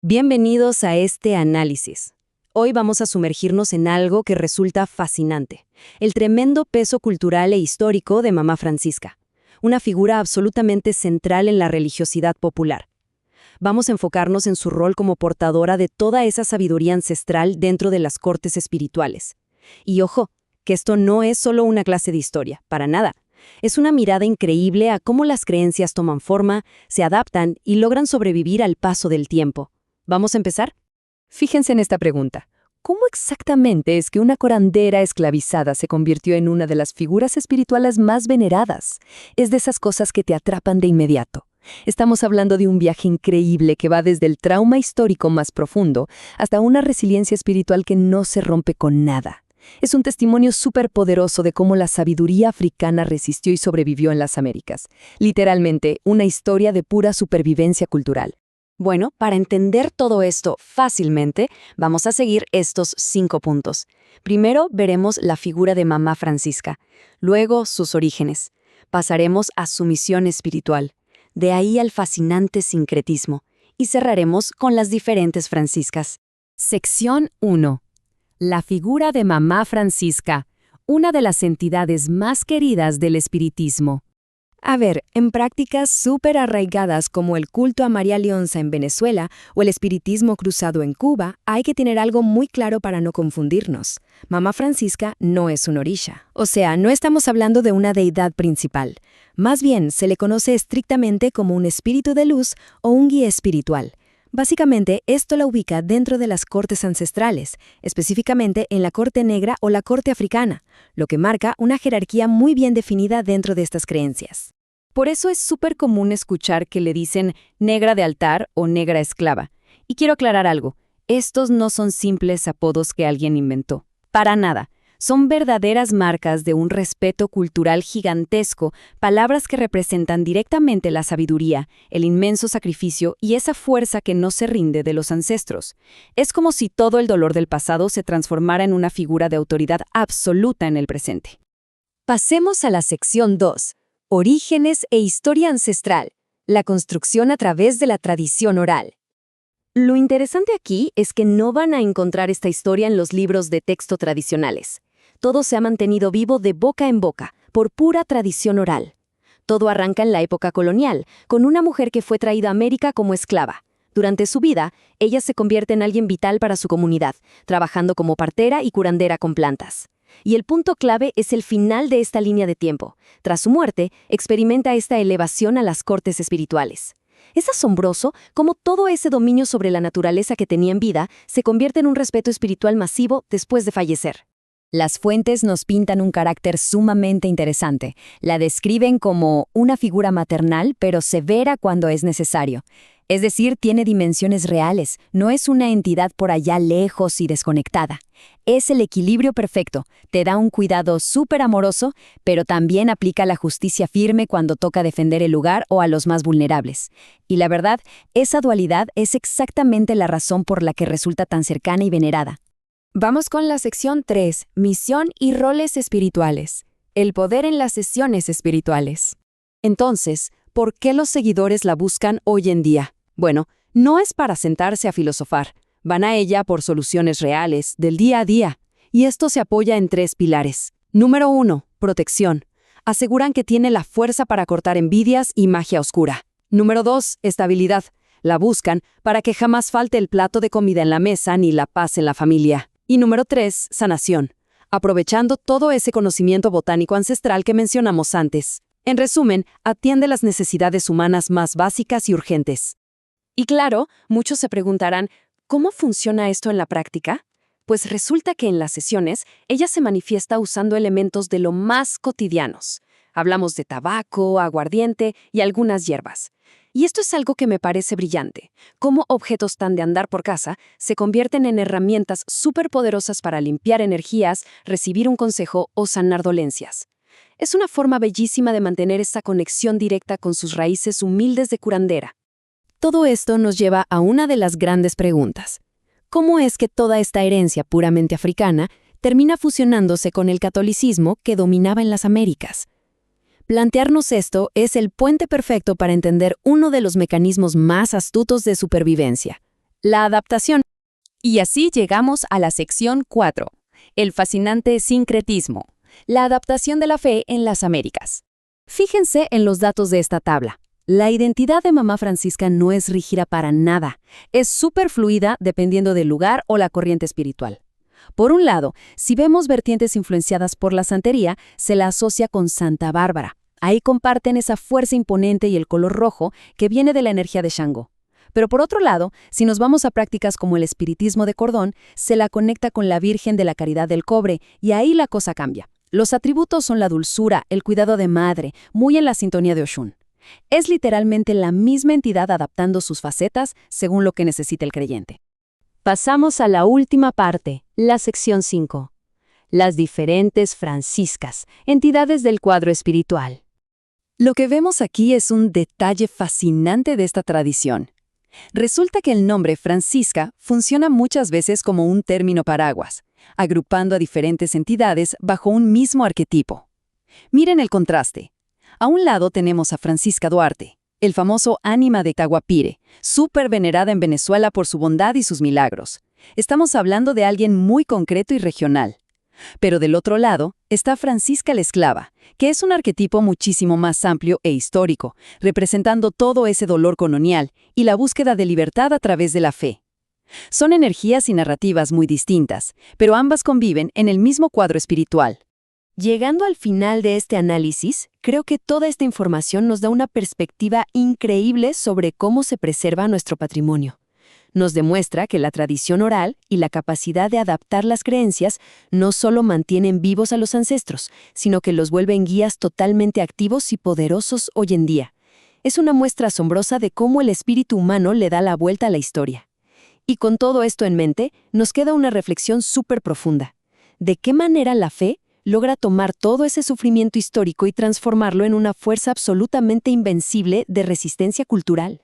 Bienvenidos a este análisis. Hoy vamos a sumergirnos en algo que resulta fascinante, el tremendo peso cultural e histórico de Mamá Francisca, una figura absolutamente central en la religiosidad popular. Vamos a enfocarnos en su rol como portadora de toda esa sabiduría ancestral dentro de las cortes espirituales. Y ojo, que esto no es solo una clase de historia, para nada. Es una mirada increíble a cómo las creencias toman forma, se adaptan y logran sobrevivir al paso del tiempo. ¿Vamos a empezar? Fíjense en esta pregunta. ¿Cómo exactamente es que una curandera esclavizada se convirtió en una de las figuras espirituales más veneradas? Es de esas cosas que te atrapan de inmediato. Estamos hablando de un viaje increíble que va desde el trauma histórico más profundo hasta una resiliencia espiritual que no se rompe con nada. Es un testimonio súper poderoso de cómo la sabiduría africana resistió y sobrevivió en las Américas. Literalmente, una historia de pura supervivencia cultural. Bueno, para entender todo esto fácilmente, vamos a seguir estos 5 puntos. Primero, veremos la figura de Mamá Francisca, luego sus orígenes. Pasaremos a su misión espiritual, de ahí al fascinante sincretismo, y cerraremos con las diferentes franciscas. Sección 1. La figura de Mamá Francisca, una de las entidades más queridas del espiritismo. A ver, en prácticas súper arraigadas como el culto a María Leonza en Venezuela o el espiritismo cruzado en Cuba, hay que tener algo muy claro para no confundirnos. Mamá Francisca no es un orisha. O sea, no estamos hablando de una deidad principal. Más bien, se le conoce estrictamente como un espíritu de luz o un guía espiritual. Básicamente, esto la ubica dentro de las cortes ancestrales, específicamente en la corte negra o la corte africana, lo que marca una jerarquía muy bien definida dentro de estas creencias. Por eso es súper común escuchar que le dicen negra de altar o negra esclava. Y quiero aclarar algo, estos no son simples apodos que alguien inventó. Para nada. Son verdaderas marcas de un respeto cultural gigantesco, palabras que representan directamente la sabiduría, el inmenso sacrificio y esa fuerza que no se rinde de los ancestros. Es como si todo el dolor del pasado se transformara en una figura de autoridad absoluta en el presente. Pasemos a la sección 2. Orígenes e historia ancestral. La construcción a través de la tradición oral. Lo interesante aquí es que no van a encontrar esta historia en los libros de texto tradicionales. Todo se ha mantenido vivo de boca en boca, por pura tradición oral. Todo arranca en la época colonial, con una mujer que fue traída a América como esclava. Durante su vida, ella se convierte en alguien vital para su comunidad, trabajando como partera y curandera con plantas. Y el punto clave es el final de esta línea de tiempo. Tras su muerte, experimenta esta elevación a las cortes espirituales. Es asombroso cómo todo ese dominio sobre la naturaleza que tenía en vida se convierte en un respeto espiritual masivo después de fallecer. Las fuentes nos pintan un carácter sumamente interesante. La describen como una figura maternal, pero severa cuando es necesario. Es decir, tiene dimensiones reales, no es una entidad por allá lejos y desconectada. Es el equilibrio perfecto, te da un cuidado súper amoroso, pero también aplica la justicia firme cuando toca defender el lugar o a los más vulnerables. Y la verdad, esa dualidad es exactamente la razón por la que resulta tan cercana y venerada. Vamos con la sección 3, misión y roles espirituales. El poder en las sesiones espirituales. Entonces, ¿por qué los seguidores la buscan hoy en día? Bueno, no es para sentarse a filosofar. Van a ella por soluciones reales, del día a día. Y esto se apoya en 3 pilares. Número 1, protección. Aseguran que tiene la fuerza para cortar envidias y magia oscura. Número 2, estabilidad. La buscan para que jamás falte el plato de comida en la mesa ni la paz en la familia. Y número 3, sanación, aprovechando todo ese conocimiento botánico ancestral que mencionamos antes. En resumen, atiende las necesidades humanas más básicas y urgentes. Y claro, muchos se preguntarán, ¿cómo funciona esto en la práctica? Pues resulta que en las sesiones, ella se manifiesta usando elementos de lo más cotidianos. Hablamos de tabaco, aguardiente y algunas hierbas. Y esto es algo que me parece brillante, cómo objetos tan de andar por casa se convierten en herramientas superpoderosas para limpiar energías, recibir un consejo o sanar dolencias. Es una forma bellísima de mantener esa conexión directa con sus raíces humildes de curandera. Todo esto nos lleva a una de las grandes preguntas. ¿Cómo es que toda esta herencia puramente africana termina fusionándose con el catolicismo que dominaba en las Américas? Plantearnos esto es el puente perfecto para entender uno de los mecanismos más astutos de supervivencia, La adaptación. Y así llegamos a la sección 4, el fascinante sincretismo, la adaptación de la fe en las Américas. Fíjense en los datos de esta tabla. La identidad de Mamá Francisca no es rígida para nada. Es súper fluida dependiendo del lugar o la corriente espiritual. Por un lado, si vemos vertientes influenciadas por la santería, se la asocia con Santa Bárbara. Ahí comparten esa fuerza imponente y el color rojo que viene de la energía de Shango. Pero por otro lado, si nos vamos a prácticas como el espiritismo de cordón, se la conecta con la Virgen de la Caridad del Cobre y ahí la cosa cambia. Los atributos son la dulzura, el cuidado de madre, muy en la sintonía de Oshun. Es literalmente la misma entidad adaptando sus facetas según lo que necesita el creyente. Pasamos a la última parte, la sección 5. Las diferentes franciscas, entidades del cuadro espiritual. Lo que vemos aquí es un detalle fascinante de esta tradición. Resulta que el nombre Francisca funciona muchas veces como un término paraguas, agrupando a diferentes entidades bajo un mismo arquetipo. Miren el contraste. A un lado tenemos a Francisca Duarte, el famoso ánima de Taguapire, súper venerada en Venezuela por su bondad y sus milagros. Estamos hablando de alguien muy concreto y regional. Pero del otro lado está Francisca la Esclava, que es un arquetipo muchísimo más amplio e histórico, representando todo ese dolor colonial y la búsqueda de libertad a través de la fe. Son energías y narrativas muy distintas, pero ambas conviven en el mismo cuadro espiritual. Llegando al final de este análisis, creo que toda esta información nos da una perspectiva increíble sobre cómo se preserva nuestro patrimonio. Nos demuestra que la tradición oral y la capacidad de adaptar las creencias no solo mantienen vivos a los ancestros, sino que los vuelven guías totalmente activos y poderosos hoy en día. Es una muestra asombrosa de cómo el espíritu humano le da la vuelta a la historia. Y con todo esto en mente, nos queda una reflexión súper profunda. ¿De qué manera la fe logra tomar todo ese sufrimiento histórico y transformarlo en una fuerza absolutamente invencible de resistencia cultural?